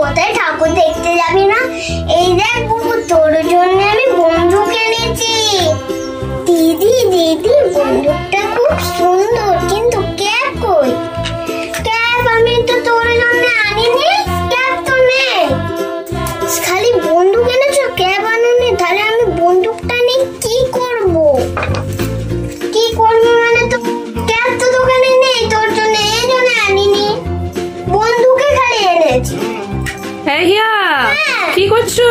কোথায় ঠাকুর দেখতে যাবি না? এই দেখ বুবু, তোর জন্য আমি বন্দুক এনেছি। দিদি দিদি, বন্দুকটা খুব সুন্দর, কিন্তু ক্যাপ কই? ক্যাপ আমি তো তোর জন্য আনিনি, ক্যাপ তো নেই। খালি বন্দুক এনেছো, ক্যাপ আনোনি। তাহলে আমি বন্দুকটা নিয়ে কি করব? কি করব মানে, তো ক্যাপ তো দোকানে নেই, তোর জন্য এই জন্য আনিনি, বন্দুকে খালি এনেছি। হ্যাঁ হিয়া, কি করছো?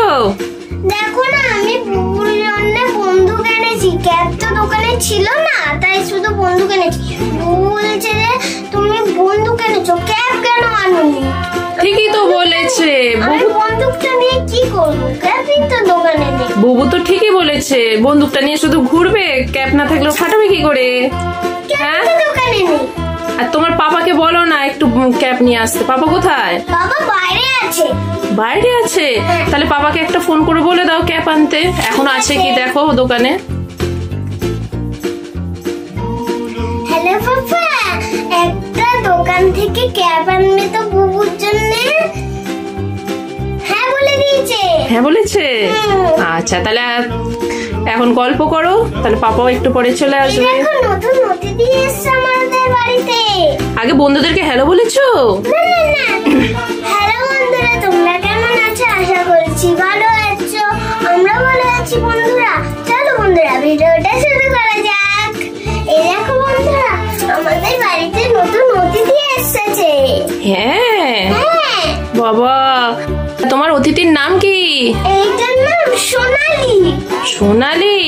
দেখো না, আমি বুবুর জন্য বন্দুক এনেছি। ক্যাপ তো দোকানে ছিল না, তাই শুধু বন্দুক এনেছি। বুবু বলছে যে তুমি বন্দুক এনেছো, ক্যাপ কেন আনোনি? ঠিকই তো বলেছে। আমি বন্দুকটা নিয়ে কি করবো? ক্যাপই তো দোকানে নেই। বুবু তো ঠিকই বলেছে, বন্দুকটা নিয়ে শুধু ঘুরবে, ক্যাপ না থাকলেও ফাটাবে কি করে? হ্যাঁ, দোকানে নেই। আর তোমার পাপাকে বলো না একটু ক্যাপ নিয়ে আসতে। পাপা কোথায়? বাবা বাইরে আছে। বাইরে আছে? তাহলে পাপাকে একটা ফোন করে বলে দাও ক্যাপ আনতে। এখন আছে কি দেখো দোকানে। হ্যালো পাপা, একটা দোকান থেকে ক্যাপ আনবে তো বুবুর জন্য? হ্যাঁ বলে দিয়েছে। হ্যাঁ বলেছে? আচ্ছা, তাহলে এখন গল্প করো, তাহলে পাপাও একটু পরে চলে আসবে। দেখো, নতুন অতিথি এসেছে আমাদের বাড়িতে। আগে বন্ধুদেরকে হ্যালো বলেছো? হ্যালো বন্ধুরা, তোমরা কেমন আছো? আশা করছি ভালো আছো। আমরা ভালো আছি বন্ধুরা। চলো বন্ধুরা, ভিডিওটা শুরু করা যাক। এই দেখো বন্ধুরা, আমাদের বাড়িতে নতুন অতিথি এসেছে। হ্যাঁ বাবা, তোমার অতিথির নাম কি? এইটার নাম সোনালি। সোনালি?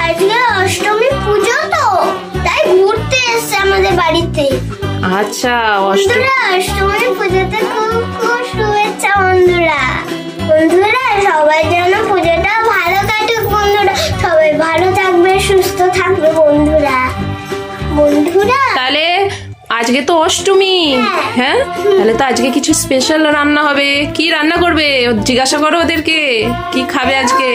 আজকে অষ্টমী পুজো তো, তাই ঘুরতে এসেছে আমাদের বাড়িতে। আচ্ছা, বন্ধুরা, অষ্টমী পুজোতে খুব খুব শুভেচ্ছা বন্ধুরা। বন্ধুরা, সবাই যেন পুজোটা ভালো কাটুক বন্ধুরা। সবাই ভালো থাকবে, সুস্থ থাকবে বন্ধুরা। বন্ধুরা, তাহলে আজকে তো অষ্টমী। হ্যাঁ, তাহলে তো আজকে কিছু স্পেশাল রান্না হবে। কি রান্না করবে জিজ্ঞাসা করো ওদেরকে, কি খাবে আজকে?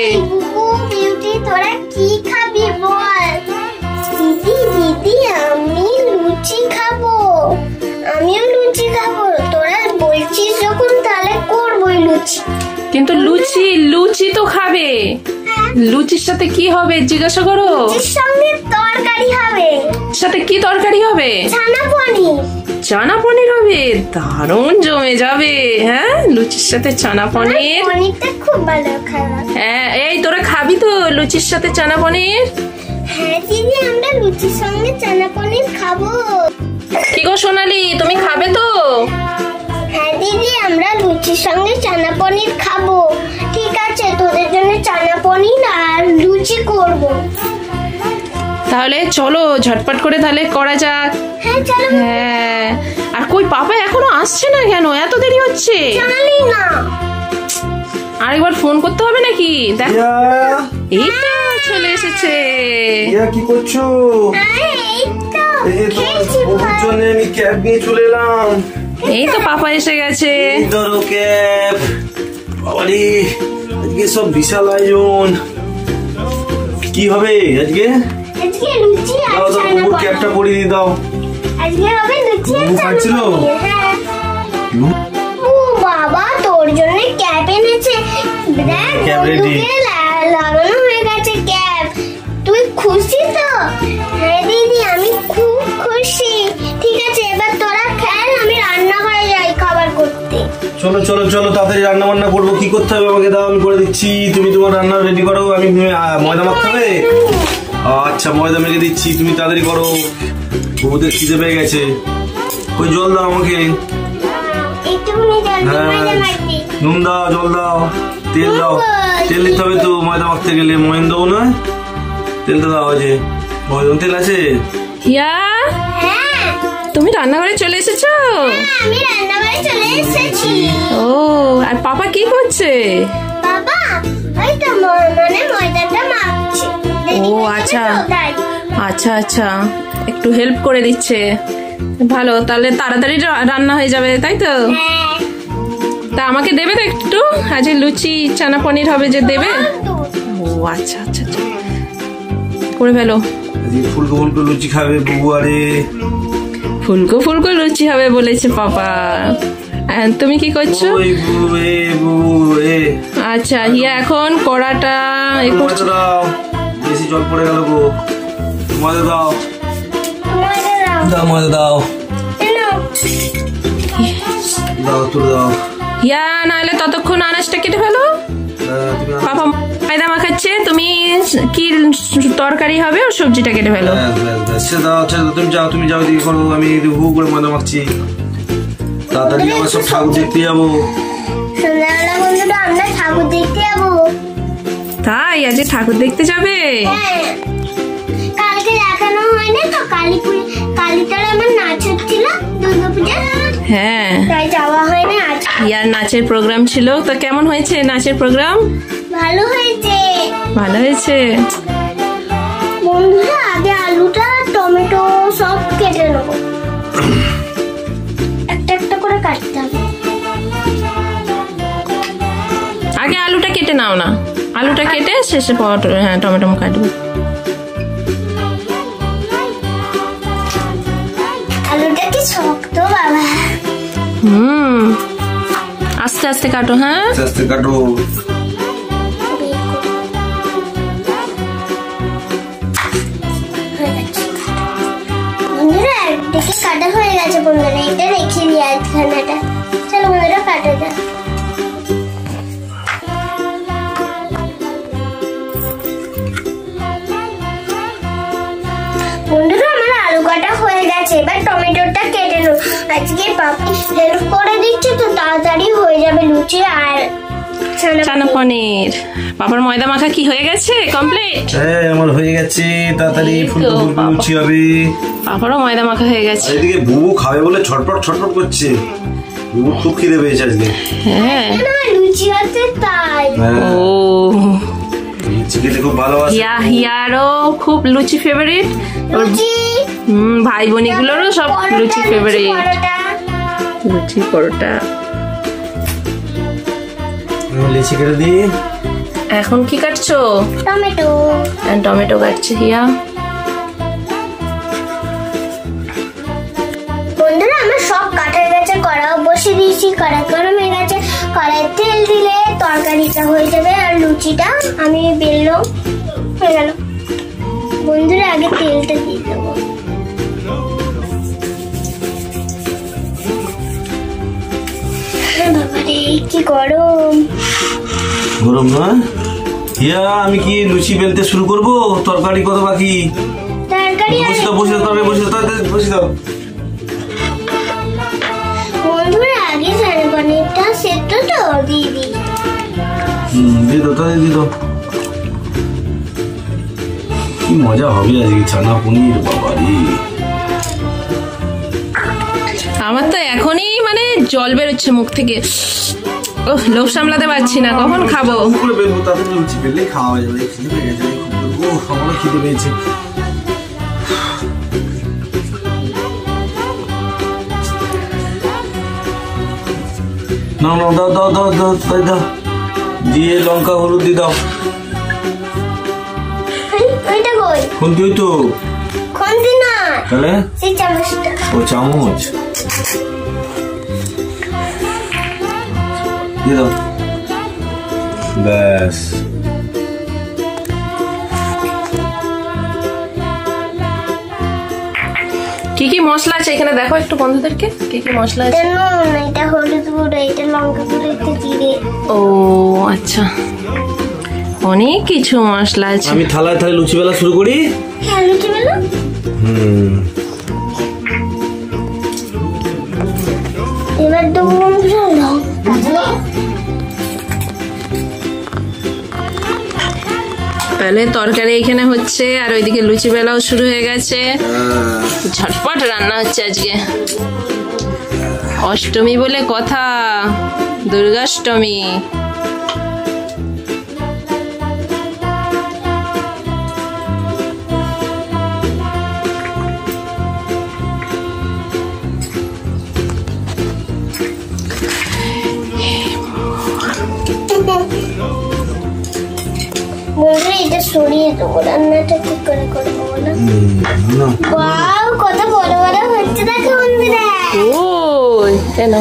বিউটি, তোরা কি খাবি বল? দিদি দিদি, আমি লুচি খাবো। আমিও লুচি খাবো। তোরা বলছিস যখন, তাহলে করবোই লুচি। কিন্তু লুচি তো খাবে। লুচির সাথে কি হবে জিজ্ঞাসা করো। লুচির সঙ্গে তরকারি হবে। সাথে কি তরকারি হবে? ছানা পনির। চানা পনির হবে? দারুণ জমে যাবে। হ্যাঁ, লুচির সাথে চানা পনির। পনিরটা খুব ভালো খাবার। হ্যাঁ, এই তোরা খাবি তো লুচির সাথে চানা পনির? হ্যাঁ দিদি, আমরা লুচির সঙ্গে চানা পনির খাবো। কি গো সোনালি, তুমি খাবে তো? হ্যাঁ দিদি, আমরা লুচির সঙ্গে চানা পনির খাবো। ঠিক আছে, তোদের জন্য চানা পনির আর লুচি করব। তাহলে চলো ঝটপট করে তাহলে করা যাক। হ্যাঁ চলো। হ্যাঁ, আর কই পাপা এখনো আসছে না কেন? এত দেরি হচ্ছে। জানি না। আরেকবার ফোন করতে হবে নাকি? দেখো, এই তো চলে এসেছে। কি করছো? এই তো খেলছি। ওর জন্য আমি ক্যাব নিয়ে চলে এলাম। এই তো পাপা এসে গেছে। ধরো ক্যাব। বাবারে, আজকে সব বিশাল আয়োজন। কি হবে আজকে? আজকে লুচি আর দাও দাও, চানা বুবুর ক্যাবটা পনির। পরিয়ে দিয়ে দাও। আজকে হবে লুচি আর বুবু চানা খাচ্ছিল? পনির। হ্যাঁ। ও বাবা, তোর জন্য ক্যাপ এনেছে। দেখ, ক্যাপ রেডি। বন্দুকে লাগানো হয়ে গেছে ক্যাপ। তুই খুশি তো? হ্যাঁ দিদি, আমি খুব খুশি। ঠিক আছে, এবার তোরা খেল, আমি রান্না করে যাই খাবার করতে। চলো চলো চলো, তাড়াতাড়ি রান্না বান্না করবো। কি করতে হবে আমাকে দাও, আমি করে দিচ্ছি। তুমি তোমার রান্না রেডি করো। আমি ময়দা মাখতে হবে। আচ্ছা, ময়দা মেখে দিচ্ছি, তুমি তাড়াতাড়ি করো। বউদের খিদে পেয়ে গেছে। ওই জল দাও আমাকে। একটুখানি জল দিয়ে হ্যাঁ, ময়দা মাখবি। নুন দাও, জল দাও, তেল দাও। তেল দিতে হবে তো ময়দা মাখতে গেলে। ময়ন দেবো না, তেলটা দাও। যে ময়দা তেল আছে। হিয়া, হ্যাঁ, তুমি রান্নাঘরে চলে এসেছো? আমি রান্নাঘরে চলে এসেছি। ও, আর পাপা কি করছে? বাবা, ওই তো মানে ময়দাটা মাখছে। ও আচ্ছা আচ্ছা আচ্ছা, একটু হেল্প করে দিচ্ছে। ভালো, তাহলে তাড়াতাড়ি রান্না হয়ে যাবে, তাই তো? হ্যাঁ। তা আমাকে দেবে তো একটু? আজ লুচি চানা পনির হবে যে, দেবে? ও আচ্ছা আচ্ছা আচ্ছা, করে ফেলো। ফুলকো ফুলকো লুচি খাবে বুবু। আরে ফুলকো ফুলকো লুচি হবে বলেছে পাপা। তুমি কি করছো? ওই আচ্ছা, হিয়া এখন কড়াটা ময়দা দাও, বেশি জল পড়ে গেল গো। ময়দা দাও, ময়দা দাও, দাও তুলে দাও। হিয়া নাহলে ততক্ষণ আনাজটা কেটে ফেলো। পাপা ময়দা মাখাচ্ছে, তুমি কি তরকারি হবে ও সবজিটা কেটে ফেলো। তুমি যাও, তুমি যাও, দিকে করবো, আমি হু করে ময়দা মাখছি। তাড়াতাড়ি আমার সব ঠাকুর দেখতে যাবো। সন্ধ্যাবেলা বন্ধুরা আমরা ঠাকুর দেখতে যাবো। তাই আজ ঠাকুর দেখতে যাবে? কালকে দেখানো হয়নি তো, কালীতলা আমার নাচ হচ্ছিল দুর্গাপূজা। হ্যাঁ, তাই যাওয়া হয়নি। আজ ইয়ার নাচের প্রোগ্রাম ছিল, তো কেমন হয়েছে নাচের প্রোগ্রাম? ভালো হয়েছে। ভালো হয়েছে। বন্ধুরা আগে আলুটা টমেটো সব কেটে নেবো, একটা একটা করে কাটতে হবে। আগে আলুটা কেটে নাও না, আলুটা কেটে শেষে টমেটো কাটবে। আলুটা কি শক্ত বাবা। আস্তে আস্তে কাটো। হ্যাঁ, আস্তে আস্তে কাটো। বন্ধুরা একদিকে কাটা হয়ে গেছে বন্ধুরা, এটা রেখে দিই আধখানাটা। চলো বন্ধুরা কাটা যাক। বন্ধুরা আমার আলু কাটা হয়ে গেছে, এবার টমেটোটা কেটে নেব। আজকে পাপি হেল্প করে দিচ্ছে তো তাড়াতাড়ি হয়ে যাবে লুচি আর চানা পনির। বাবার ময়দা মাখা কি হয়ে গেছে কমপ্লিট? হ্যাঁ আমার হয়ে গেছে, তাড়াতাড়ি ফুলকো লুচি হবে। বাবারও ময়দা মাখা হয়ে গেছে। এদিকে বুবু খাবে বলে ছটপট ছটপট করছে। বুবু খুব খিদে পেয়েছে আজকে। হ্যাঁ, লুচি হচ্ছে তাই। ও লুচি খেতে খুব ভালোবাসে। হিয়ারও খুব লুচি ফেভারিট। লুচি ভাই বোনিগুলোরও সব লুচি ফেভারিট। লুচি পরোটা। লুচি কেটে দিই। এখন কি কাটছো? টমেটো। টমেটো কাটছে হিয়া। বন্ধুরা আমার সব কাটা হয়ে গেছে, কড়াও বসিয়ে দিয়েছি, কড়াই গরম হয়ে গেছে। কড়াই তেল দিলে তরকারিটা হয়ে যাবে আর লুচিটা আমি বেললো হয়ে গেল। বন্ধুরা আগে তেলটা দিয়ে দেবো। বাবারে কি গরম। গরম না হিয়া, আমি কি লুচি বেলতে শুরু করবো? তরকারি কত বাকি? তরকারি বসে দাও, বসে দাও, বসে দাও। বন্ধুরা আগে চানা পনিরটা সেদ্ধ তো দিয়ে দিই। দিয়ে দাও, তাহলে দিয়ে দাও। কি মজা হবে আজকে চানা পনির, বাবারে। আমার তো এখনই মানে জল বেরোচ্ছে মুখ থেকে। লোভ সামলাতে পারছি না, কখন খাবো। তাড়াতাড়ি লুচি বেললেই খাওয়া যাবে। খিদে পেয়ে গেছে, আমারও খিদে পেয়েছে। না দাও দাও দাও দাও দাও, দিয়ে লঙ্কা হলুদ দিয়ে দাও। ওইটা কই? খুন্তি ওই তো। খুন্তি না, তাহলে সেই চামচটা। ও চামচ দিয়ে দাও, ব্যাস। কি কি মশলা আছে এখানে দেখো একটু বন্ধুদেরকে, কি কি মশলা আছে। এটা নুন, এটা হলুদ গুঁড়ো, এটা লঙ্কা গুঁড়ো, এটা জিরে। ও আচ্ছা, অনেক কিছু মশলা আছে। আমি থালায় থালায় লুচি বেলা শুরু করি। হ্যাঁ লুচি বেলো। এবার দেবো তাহলে তরকারি এখানে হচ্ছে আর ওইদিকে লুচি বেলাও শুরু হয়ে গেছে। ঝটপট রান্না হচ্ছে আজকে। অষ্টমী বলে কথা, দুর্গাষ্টমী। এটা সরিয়ে দেবো, রান্নাটা ঠিক করে করবো না। ওয়াও কত বড় বড় হচ্ছে দেখো বন্ধুরা। ওই কেন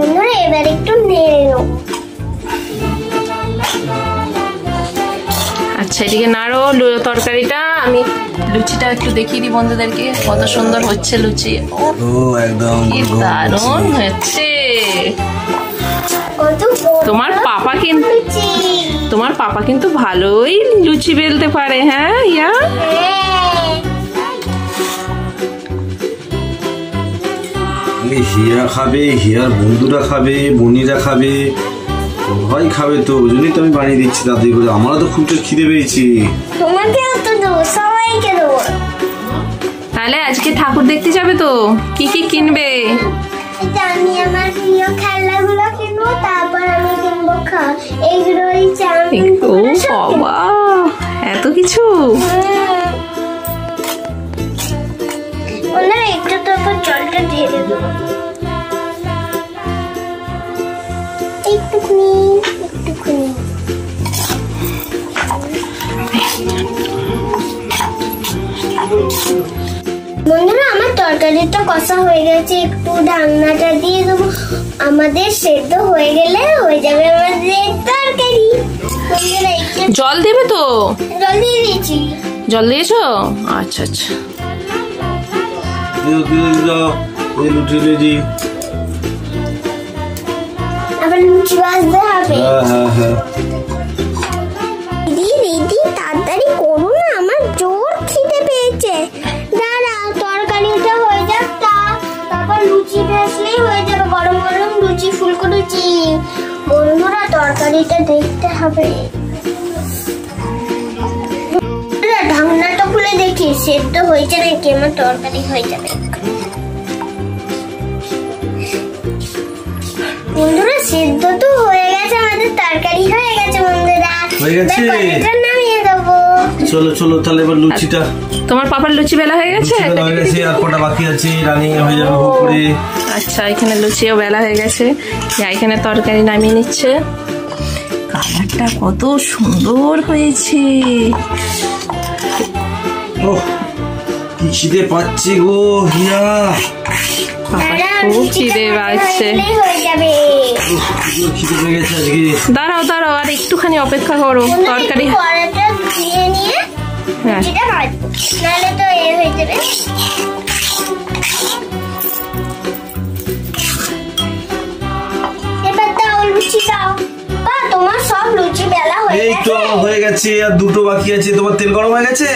বন্ধুরা এবার একটু নেড়ে নেবো। আচ্ছা এদিকে নাড়ো তরকারিটা, আমি লুচিটা একটু দেখিয়ে দিই বন্ধুদেরকে কত সুন্দর হচ্ছে লুচি। ও একদম কি দারুণ হচ্ছে। কত তোমার পাপা কিন্তু ভালোই লুচি বেলতে পারে। হ্যাঁ ইয়া হিয়া খাবে, হিয়ার বন্ধুরা খাবে, বনিরা খাবে, সবাই খাবে, তো ওই জন্যই তো আমি বানিয়ে দিচ্ছি দাদি করে। আমারও তো খুব খিদে পেয়েছি। তোমাকে তো দেবো, সবাইকে দেবো। তাহলে আজকে ঠাকুর দেখতে যাবে তো, কি কি কিনবে? আমি আমার প্রিয় খেলনাগুলো কিনবো, তারপর আমি কিনবো এগরোল, চাউমিন। ও বাবা, এত কিছু! একটু তারপর জলটা ঢেলে দেবো, একটুখানি একটুখানি। বন্ধুরা আমার তরকারিটা কষা হয়ে গেছে, একটু ঢাকনাটা দিয়ে দেবো। আমাদের সেদ্ধ হয়ে গেলে হয়ে যাবে আমাদের তরকারি। বন্ধুরা একটু জল দেবে তো? জল দিয়ে দিয়েছি। জল দিয়েছো? আচ্ছা আচ্ছা। আবার লুচি ভাজতে হবে। দিদি তাড়াতাড়ি করো না, আমার জোর খিদে পেয়েছে। দাঁড়াও তরকারিটা হয়ে যাক, তারপর লুচি ভাজলেই হয়ে যাবে। গরম গরম লুচি, ফুলকো লুচি। বন্ধুরা তরকারিটা দেখতে হবে। ঢাকনাটা খুলে দেখি সেদ্ধ হয়েছে নাকি, আমার তরকারি হয়ে যাবে। বন্ধুরা সেদ্ধ তো হয়ে গেছে, আমাদের তরকারি হয়ে গেছে। বন্ধুরা হয়ে গেছে, নামিয়ে দেবো। চলো চলো তাহলে এবার লুচিটা। তোমার পাপার লুচি বেলা হয়ে গেছে? হয়ে গেছে, আর কটা বাকি আছে, রানিং হয়ে যাবে করে। আচ্ছা এখানে লুচিও বেলা হয়ে গেছে, এখানে তরকারি নামিয়ে নিচ্ছে। কালারটা কত সুন্দর হয়েছে। ওহ কি খিদে পাচ্ছি গো হিয়া। খুব খিদে পাচ্ছে। খিদে পেয়ে গেছে আজকে। দাঁড়াও দাঁড়াও, আর একটুখানি অপেক্ষা করো। তরকারি কড়াটা ধুয়ে নিয়ে লুচিটা ভাজবো, নাহলে তো এ হয়ে যাবে। এবার দাও লুচি দাও। তোমার সব লুচি বেলা হয়ে গেছে। এই তো হয়ে গেছে, আর দুটো বাকি আছে। তোমার তেল গরম হয়ে গেছে?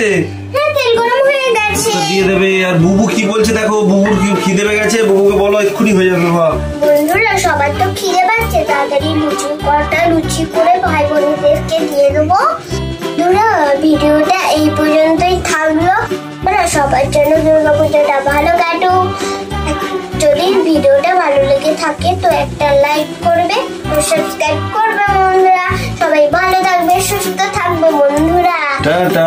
হ্যাঁ তেল গরম হয়ে গেছে। দিয়ে দেবে। আর বুবু কি বলছে দেখো, বুবুর কি খিদে পেয়ে গেছে, বুবুকে বলো এক্ষুনি হয়ে যাবে। বন্ধুরা সবার তো খিদে পাচ্ছে, তাড়াতাড়ি লুচি করে ভাই বোনদেরকে দিয়ে দেবো। বন্ধুরা ভিডিওটা এই পর্যন্তই থাকলো। সবার জন্য দুর্গাপূজাটা ভালো কাটুক। যদি ভিডিওটা ভালো লেগে থাকে তো একটা লাইক করবে, সাবস্ক্রাইব করবে। বন্ধুরা সবাই ভালো থাকবে, সুস্থ থাকবে। বন্ধুরা টাটা।